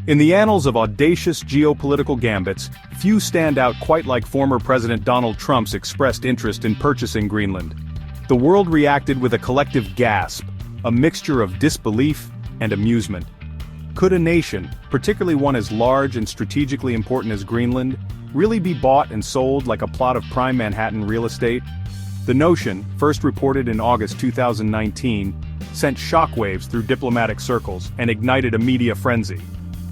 In the annals of audacious geopolitical gambits, few stand out quite like former President Donald Trump's expressed interest in purchasing Greenland. The world reacted with a collective gasp, a mixture of disbelief and amusement. Could a nation, particularly one as large and strategically important as Greenland, really be bought and sold like a plot of prime Manhattan real estate? The notion, first reported in August 2019, sent shockwaves through diplomatic circles and ignited a media frenzy.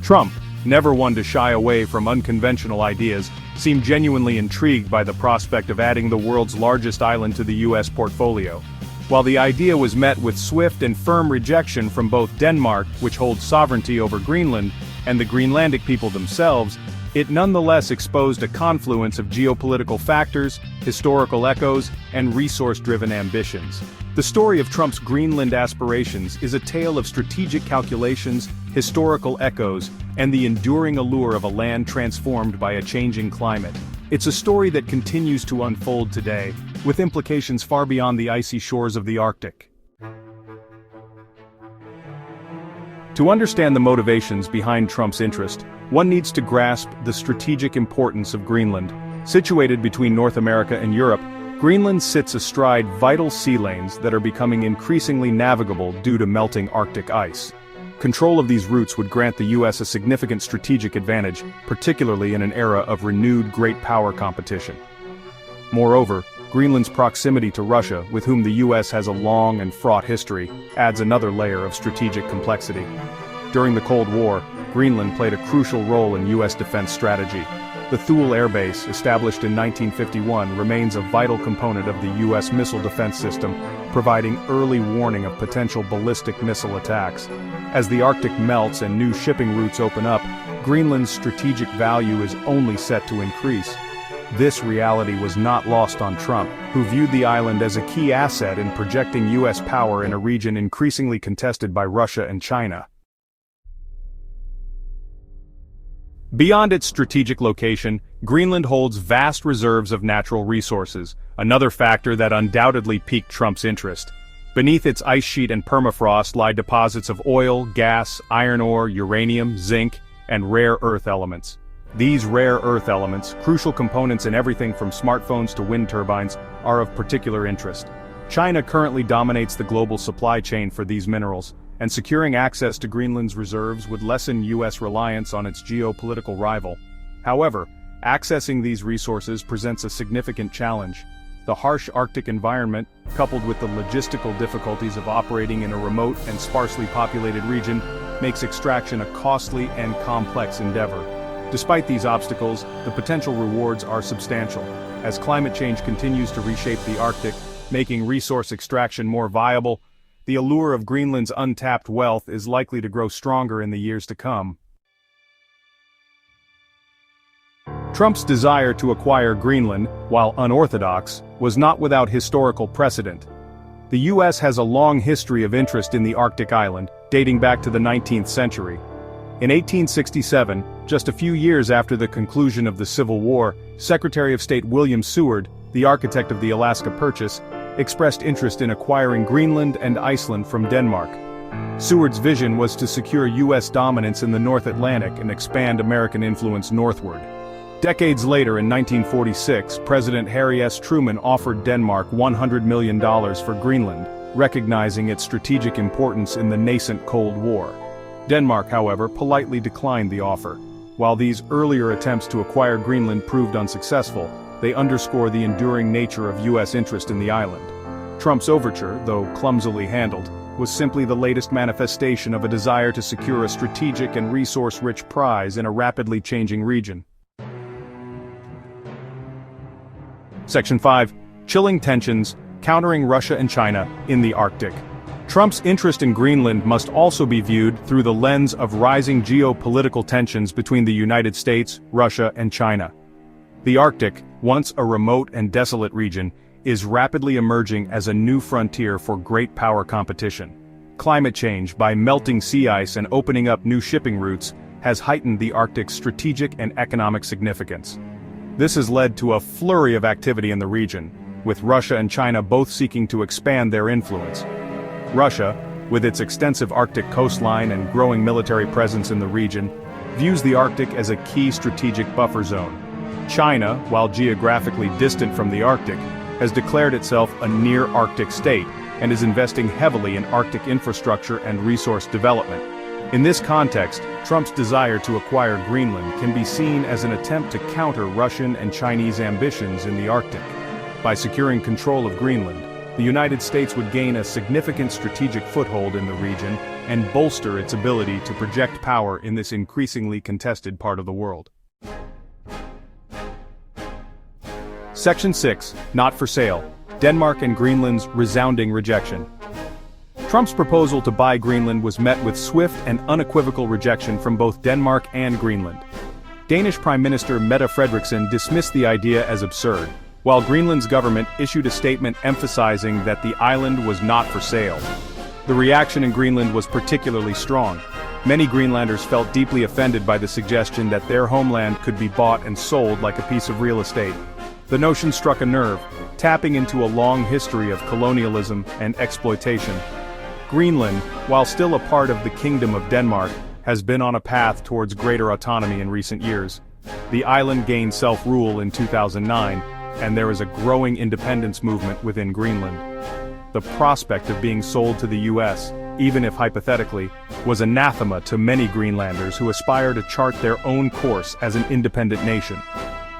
Trump, never one to shy away from unconventional ideas, seemed genuinely intrigued by the prospect of adding the world's largest island to the U.S. portfolio. While the idea was met with swift and firm rejection from both Denmark, which holds sovereignty over Greenland, and the Greenlandic people themselves, it nonetheless exposed a confluence of geopolitical factors, historical echoes, and resource-driven ambitions. The story of Trump's Greenland aspirations is a tale of strategic calculations, historical echoes, and the enduring allure of a land transformed by a changing climate. It's a story that continues to unfold today, with implications far beyond the icy shores of the Arctic. To understand the motivations behind Trump's interest, one needs to grasp the strategic importance of Greenland. Situated between North America and Europe, Greenland sits astride vital sea lanes that are becoming increasingly navigable due to melting Arctic ice. Control of these routes would grant the U.S. a significant strategic advantage, particularly in an era of renewed great power competition. Moreover, Greenland's proximity to Russia, with whom the U.S. has a long and fraught history, adds another layer of strategic complexity. During the Cold War, Greenland played a crucial role in U.S. defense strategy. The Thule Air Base, established in 1951, remains a vital component of the U.S. missile defense system, providing early warning of potential ballistic missile attacks. As the Arctic melts and new shipping routes open up, Greenland's strategic value is only set to increase. This reality was not lost on Trump, who viewed the island as a key asset in projecting U.S. power in a region increasingly contested by Russia and China. Beyond its strategic location, Greenland holds vast reserves of natural resources, another factor that undoubtedly piqued Trump's interest. Beneath its ice sheet and permafrost lie deposits of oil, gas, iron ore, uranium, zinc, and rare earth elements. These rare earth elements, crucial components in everything from smartphones to wind turbines, are of particular interest. China currently dominates the global supply chain for these minerals, and securing access to Greenland's reserves would lessen U.S. reliance on its geopolitical rival. However, accessing these resources presents a significant challenge. The harsh Arctic environment, coupled with the logistical difficulties of operating in a remote and sparsely populated region, makes extraction a costly and complex endeavor. Despite these obstacles, the potential rewards are substantial. As climate change continues to reshape the Arctic, making resource extraction more viable, the allure of Greenland's untapped wealth is likely to grow stronger in the years to come. Trump's desire to acquire Greenland, while unorthodox, was not without historical precedent. The U.S. has a long history of interest in the Arctic island, dating back to the 19th century. In 1867, just a few years after the conclusion of the Civil War, Secretary of State William Seward, the architect of the Alaska Purchase, expressed interest in acquiring Greenland and Iceland from Denmark. Seward's vision was to secure U.S. dominance in the North Atlantic and expand American influence northward. Decades later, in 1946, President Harry S. Truman offered Denmark $100 million for Greenland, recognizing its strategic importance in the nascent Cold War. Denmark, however, politely declined the offer. While these earlier attempts to acquire Greenland proved unsuccessful, they underscore the enduring nature of U.S. interest in the island. Trump's overture, though clumsily handled, was simply the latest manifestation of a desire to secure a strategic and resource-rich prize in a rapidly changing region. Section 5. Chilling tensions, countering Russia and China in the Arctic. Trump's interest in Greenland must also be viewed through the lens of rising geopolitical tensions between the United States, Russia, and China. The Arctic, once a remote and desolate region, is rapidly emerging as a new frontier for great power competition. Climate change, by melting sea ice and opening up new shipping routes, has heightened the Arctic's strategic and economic significance. This has led to a flurry of activity in the region, with Russia and China both seeking to expand their influence. Russia, with its extensive Arctic coastline and growing military presence in the region, views the Arctic as a key strategic buffer zone. China, while geographically distant from the Arctic, has declared itself a near-Arctic state and is investing heavily in Arctic infrastructure and resource development. In this context, Trump's desire to acquire Greenland can be seen as an attempt to counter Russian and Chinese ambitions in the Arctic. By securing control of Greenland, the United States would gain a significant strategic foothold in the region and bolster its ability to project power in this increasingly contested part of the world. Section 6, Not for Sale, Denmark and Greenland's resounding rejection. Trump's proposal to buy Greenland was met with swift and unequivocal rejection from both Denmark and Greenland. Danish Prime Minister Mette Frederiksen dismissed the idea as absurd, while Greenland's government issued a statement emphasizing that the island was not for sale. The reaction in Greenland was particularly strong. Many Greenlanders felt deeply offended by the suggestion that their homeland could be bought and sold like a piece of real estate. The notion struck a nerve, tapping into a long history of colonialism and exploitation. Greenland, while still a part of the Kingdom of Denmark, has been on a path towards greater autonomy in recent years. The island gained self-rule in 2009, and there is a growing independence movement within Greenland. The prospect of being sold to the US, even if hypothetically, was anathema to many Greenlanders who aspire to chart their own course as an independent nation.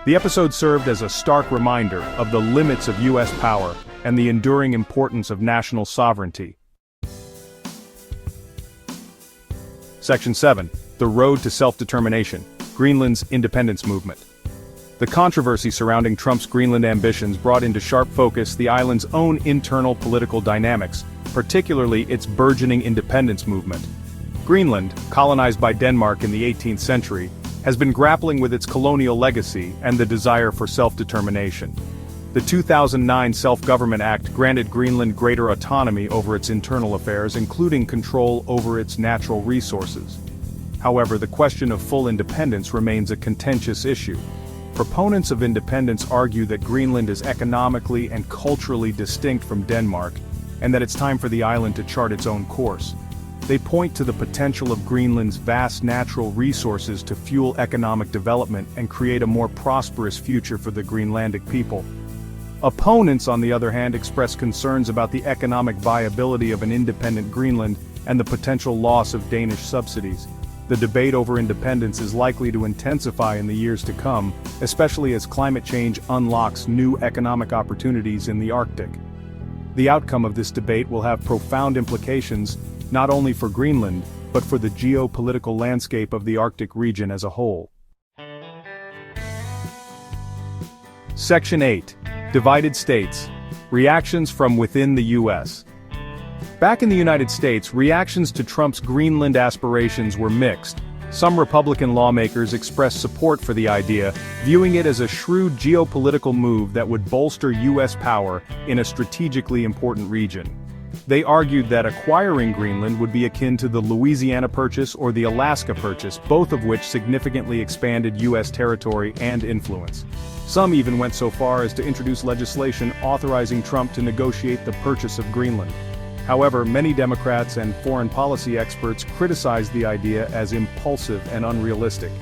The episode served as a stark reminder of the limits of US power and the enduring importance of national sovereignty. Section 7, The Road to Self-Determination, Greenland's Independence Movement. The controversy surrounding Trump's Greenland ambitions brought into sharp focus the island's own internal political dynamics, particularly its burgeoning independence movement. Greenland, colonized by Denmark in the 18th century, has been grappling with its colonial legacy and the desire for self-determination. The 2009 Self-Government Act granted Greenland greater autonomy over its internal affairs, including control over its natural resources. However, the question of full independence remains a contentious issue. Proponents of independence argue that Greenland is economically and culturally distinct from Denmark, and that it's time for the island to chart its own course. They point to the potential of Greenland's vast natural resources to fuel economic development and create a more prosperous future for the Greenlandic people. Opponents, on the other hand, express concerns about the economic viability of an independent Greenland and the potential loss of Danish subsidies. The debate over independence is likely to intensify in the years to come, especially as climate change unlocks new economic opportunities in the Arctic. The outcome of this debate will have profound implications, not only for Greenland, but for the geopolitical landscape of the Arctic region as a whole. Section 8, Divided States, Reactions from Within the U.S. Back in the United States, reactions to Trump's Greenland aspirations were mixed. Some Republican lawmakers expressed support for the idea, viewing it as a shrewd geopolitical move that would bolster U.S. power in a strategically important region. They argued that acquiring Greenland would be akin to the Louisiana Purchase or the Alaska Purchase, both of which significantly expanded U.S. territory and influence. Some even went so far as to introduce legislation authorizing Trump to negotiate the purchase of Greenland. However, many Democrats and foreign policy experts criticized the idea as impulsive and unrealistic.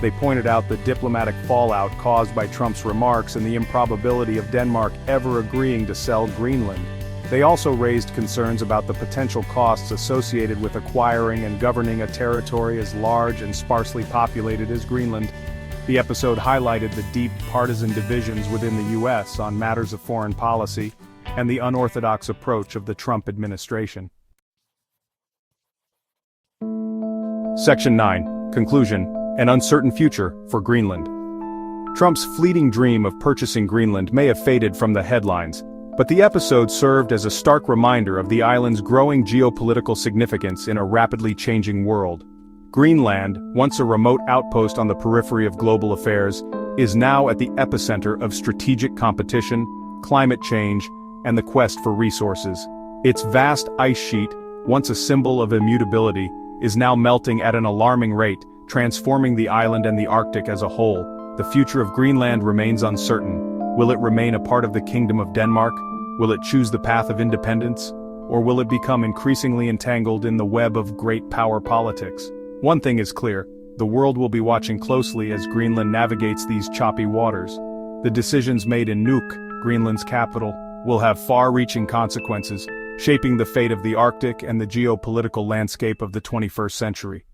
They pointed out the diplomatic fallout caused by Trump's remarks and the improbability of Denmark ever agreeing to sell Greenland. They also raised concerns about the potential costs associated with acquiring and governing a territory as large and sparsely populated as Greenland. The episode highlighted the deep partisan divisions within the U.S. on matters of foreign policy, and the unorthodox approach of the Trump administration. Section 9, Conclusion, An Uncertain Future for Greenland. Trump's fleeting dream of purchasing Greenland may have faded from the headlines, but the episode served as a stark reminder of the island's growing geopolitical significance in a rapidly changing world. Greenland, once a remote outpost on the periphery of global affairs, is now at the epicenter of strategic competition, climate change, and the quest for resources. Its vast ice sheet, once a symbol of immutability, is now melting at an alarming rate, transforming the island and the Arctic as a whole. The future of Greenland remains uncertain. Will it remain a part of the Kingdom of Denmark? Will it choose the path of independence? Or will it become increasingly entangled in the web of great power politics? One thing is clear, The world will be watching closely as Greenland navigates these choppy waters. The decisions made in Nuuk, Greenland's capital, will have far-reaching consequences, shaping the fate of the Arctic and the geopolitical landscape of the 21st century.